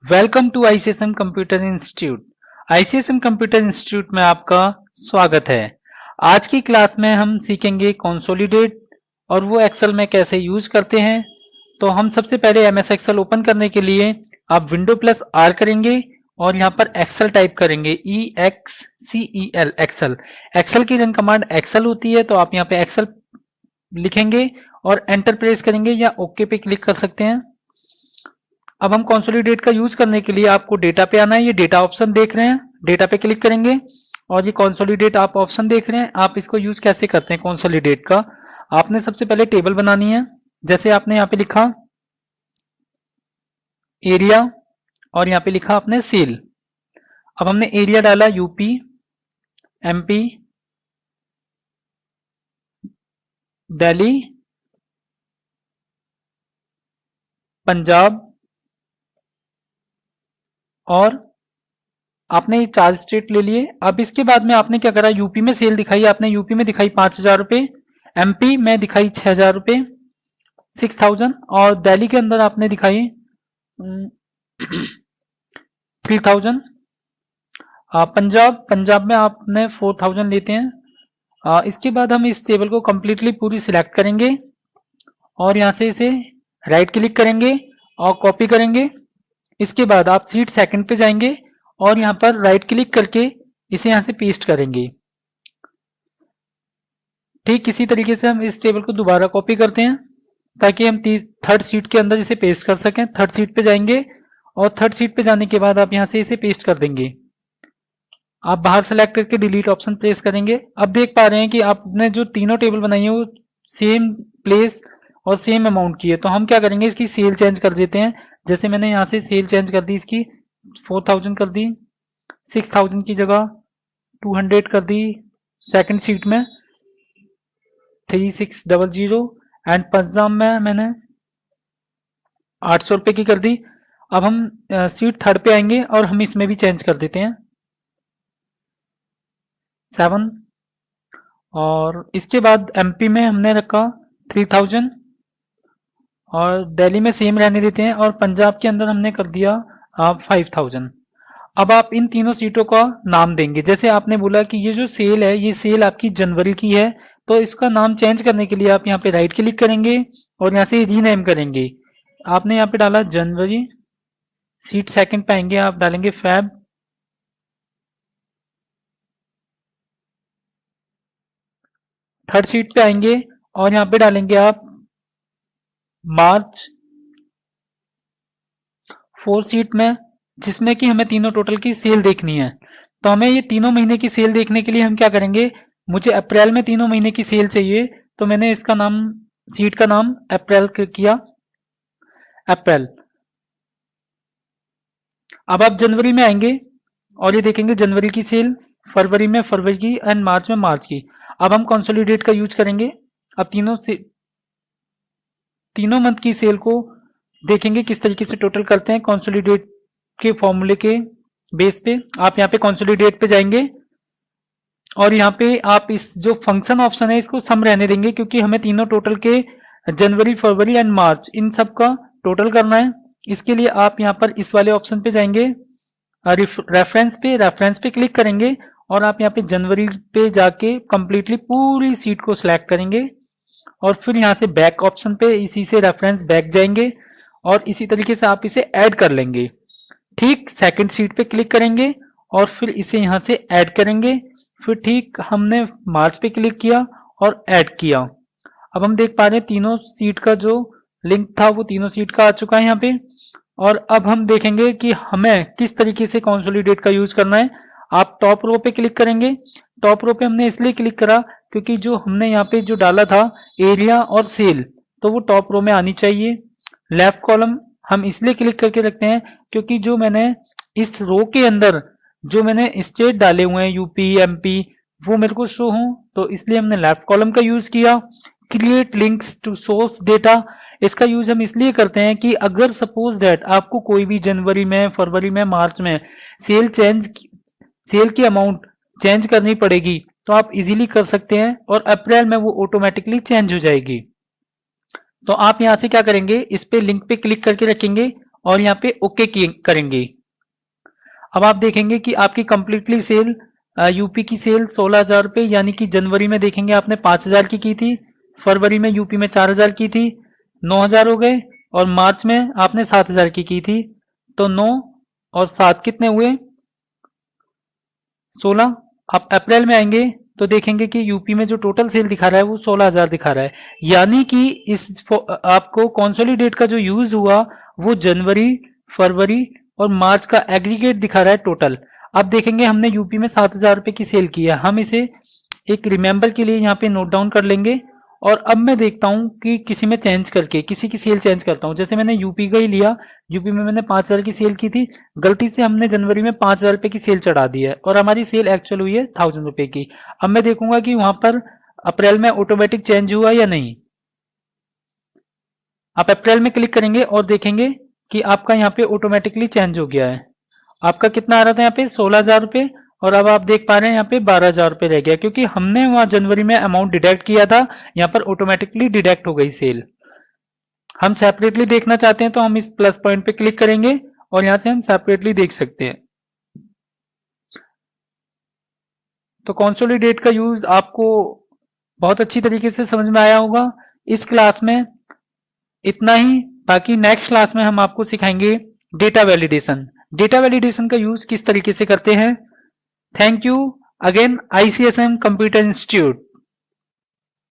Welcome to ICSM computer institute. ICSM computer institute में आपका स्वागत है। आज की क्लास में हम सीखेंगे कंसोलिडेट और वो एक्सेल में कैसे यूज करते हैं। तो हम सबसे पहले एमएस एक्सेल ओपन करने के लिए आप विंडो प्लस आर करेंगे और यहाँ पर एक्सेल टाइप करेंगे EXCEL एक्सेल। एक्सेल की रन कमांड एक्सेल होती है, तो आप यहाँ पे एक्सेल लिखेंगे और एंटर प्रेस करेंगे या ओके पे क्लिक कर सकते हैं। अब हम कंसोलिडेट का यूज करने के लिए आपको डेटा पे आना है। ये डेटा ऑप्शन देख रहे हैं, डेटा पे क्लिक करेंगे और ये कंसोलिडेट आप ऑप्शन देख रहे हैं। आप इसको यूज कैसे करते हैं कंसोलिडेट का, आपने सबसे पहले टेबल बनानी है। जैसे आपने यहाँ पे लिखा एरिया और यहाँ पे लिखा आपने सेल। अब हमने एरिया डाला यूपी, एमपी, दिल्ली, पंजाब और आपने चार स्टेट ले लिए। अब इसके बाद में आपने क्या करा, यूपी में सेल दिखाई, आपने यूपी में दिखाई 5,000 रुपए, एमपी में दिखाई 6,000 रुपए 6,000 और दिल्ली के अंदर आपने दिखाई 3,000। पंजाब में आपने 4,000 लेते हैं। इसके बाद हम इस टेबल को कंप्लीटली पूरी सिलेक्ट करेंगे और यहाँ से इसे राइट क्लिक करेंगे और कॉपी करेंगे। इसके बाद आप सीट सेकंड पे जाएंगे और यहाँ पर राइट क्लिक करके इसे यहाँ से पेस्ट करेंगे। ठीक इसी तरीके से हम इस टेबल को दोबारा कॉपी करते हैं ताकि हम थर्ड सीट के अंदर इसे पेस्ट कर सकें। थर्ड सीट पे जाएंगे और थर्ड सीट पे जाने के बाद आप यहाँ से इसे पेस्ट कर देंगे। आप बाहर सेलेक्ट करके डिलीट ऑप्शन प्रेस करेंगे। अब देख पा रहे हैं कि आपने जो तीनों टेबल बनाई है वो सेम प्लेस और सेम अमाउंट की है। तो हम क्या करेंगे, इसकी सेल चेंज कर देते हैं। जैसे मैंने यहाँ से सेल चेंज कर दी, इसकी 4,000 कर दी, 6,000 की जगह 200 कर दी। सेकंड सीट में 3600 एंड पंजाब में मैंने 800 रुपए की कर दी। अब हम सीट थर्ड पे आएंगे और हम इसमें भी चेंज कर देते हैं 7। और इसके बाद एमपी में हमने रखा 3,000 और दिल्ली में सेम रहने देते हैं और पंजाब के अंदर हमने कर दिया 5,000। अब आप इन तीनों सीटों का नाम देंगे। जैसे आपने बोला कि ये जो सेल है ये सेल आपकी जनवरी की है, तो इसका नाम चेंज करने के लिए आप यहाँ पे राइट क्लिक करेंगे और यहाँ से रीनेम करेंगे। आपने यहाँ पे डाला जनवरी, सीट सेकंड पे आएंगे, आप डालेंगे फेब, थर्ड सीट पे आएंगे और यहाँ पे डालेंगे आप मार्च, फोर्थ सीट में जिसमें कि हमें तीनों टोटल की सेल देखनी है। तो हमें ये तीनों महीने की सेल देखने के लिए हम क्या करेंगे, मुझे अप्रैल में तीनों महीने की सेल चाहिए, तो मैंने इसका नाम, सीट का नाम अप्रैल किया, अप्रैल। अब आप जनवरी में आएंगे और ये देखेंगे जनवरी की सेल, फरवरी में फरवरी की एंड मार्च में मार्च की। अब हम कंसोलिडेट का यूज करेंगे। अब तीनों मंथ की सेल को देखेंगे किस तरीके से टोटल करते हैं कंसोलिडेट के फॉर्मूले के बेस पे। आप यहाँ पे कंसोलिडेट पे जाएंगे और यहाँ पे आप इस जो फंक्शन ऑप्शन है इसको सम रहने देंगे, क्योंकि हमें तीनों टोटल के जनवरी, फरवरी एंड मार्च इन सब का टोटल करना है। इसके लिए आप यहाँ पर इस वाले ऑप्शन पे जाएंगे, रेफरेंस पे क्लिक करेंगे और आप यहाँ पे जनवरी पे जाके कंप्लीटली पूरी सीट को सिलेक्ट करेंगे और फिर यहाँ से बैक ऑप्शन पे इसी से रेफरेंस बैक जाएंगे और इसी तरीके से आप इसे ऐड कर लेंगे। ठीक सेकंड सीट पे क्लिक करेंगे और फिर इसे यहाँ से ऐड करेंगे। फिर ठीक हमने मार्च पे क्लिक किया और ऐड किया। अब हम देख पा रहे हैं तीनों सीट का जो लिंक था वो तीनों सीट का आ चुका है यहाँ पे। और अब हम देखेंगे कि हमें किस तरीके से कंसोलिडेट का यूज करना है। आप टॉप रो पे क्लिक करेंगे। टॉप रो पे हमने इसलिए क्लिक करा क्योंकि जो हमने यहाँ पे जो डाला था एरिया और सेल, तो वो टॉप रो में आनी चाहिए। लेफ्ट कॉलम हम इसलिए क्लिक करके रखते हैं क्योंकि जो मैंने इस रो के अंदर जो मैंने स्टेट डाले हुए हैं यूपी, एमपी, वो मेरे को शो हो, तो इसलिए हमने लेफ्ट कॉलम का यूज किया। Create links to source data, इसका यूज हम इसलिए करते हैं कि अगर सपोज दैट आपको कोई भी जनवरी में, फरवरी में, मार्च में सेल की अमाउंट चेंज करनी पड़ेगी तो आप इजीली कर सकते हैं और अप्रैल में वो ऑटोमेटिकली चेंज हो जाएगी। तो आप यहां से क्या करेंगे, इस पे लिंक पे क्लिक करके रखेंगे और यहाँ पे ओके करेंगे। अब आप देखेंगे कि आपकी कंप्लीटली सेल यूपी की सेल 16,000 रुपये, यानी कि जनवरी में देखेंगे आपने 5,000 की थी, फरवरी में यूपी में 4,000 की थी, 9,000 हो गए, और मार्च में आपने 7,000 की थी। तो 9 और 7 कितने हुए? 16। आप अप्रैल में आएंगे तो देखेंगे कि यूपी में जो टोटल सेल दिखा रहा है वो 16,000 दिखा रहा है, यानी कि इस आपको कॉन्सोलिडेट का जो यूज हुआ वो जनवरी, फरवरी और मार्च का एग्रीगेट दिखा रहा है टोटल। अब देखेंगे हमने यूपी में 7,000 रुपए की सेल की है, हम इसे एक रिमेंबर के लिए यहाँ पे नोट डाउन कर लेंगे। और अब मैं देखता हूँ कि किसी में चेंज करके किसी की सेल चेंज करता हूँ। जैसे मैंने यूपी का ही लिया, यूपी में मैंने 5,000 की सेल की थी, गलती से हमने जनवरी में 5,000 रुपए की सेल चढ़ा दी है और हमारी सेल एक्चुअल हुई है 1,000 रुपए की। अब मैं देखूंगा कि वहां पर अप्रैल में ऑटोमेटिक चेंज हुआ या नहीं। आप अप्रैल में क्लिक करेंगे और देखेंगे कि आपका यहाँ पे ऑटोमेटिकली चेंज हो गया है। आपका कितना आ रहा था यहाँ पे? 16,000 रुपए, और अब आप देख पा रहे हैं यहाँ पे 12,000 रुपए रह गया, क्योंकि हमने वहां जनवरी में अमाउंट डिडक्ट किया था, यहाँ पर ऑटोमेटिकली डिडक्ट हो गई सेल। हम सेपरेटली देखना चाहते हैं तो हम इस प्लस पॉइंट पे क्लिक करेंगे और यहां से हम सेपरेटली देख सकते हैं। तो कंसोलिडेट का यूज आपको बहुत अच्छी तरीके से समझ में आया होगा। इस क्लास में इतना ही, बाकी नेक्स्ट क्लास में हम आपको सिखाएंगे डेटा वैलिडेशन। डेटा वैलिडेशन का यूज किस तरीके से करते हैं। Thank you again, ICSM computer institute.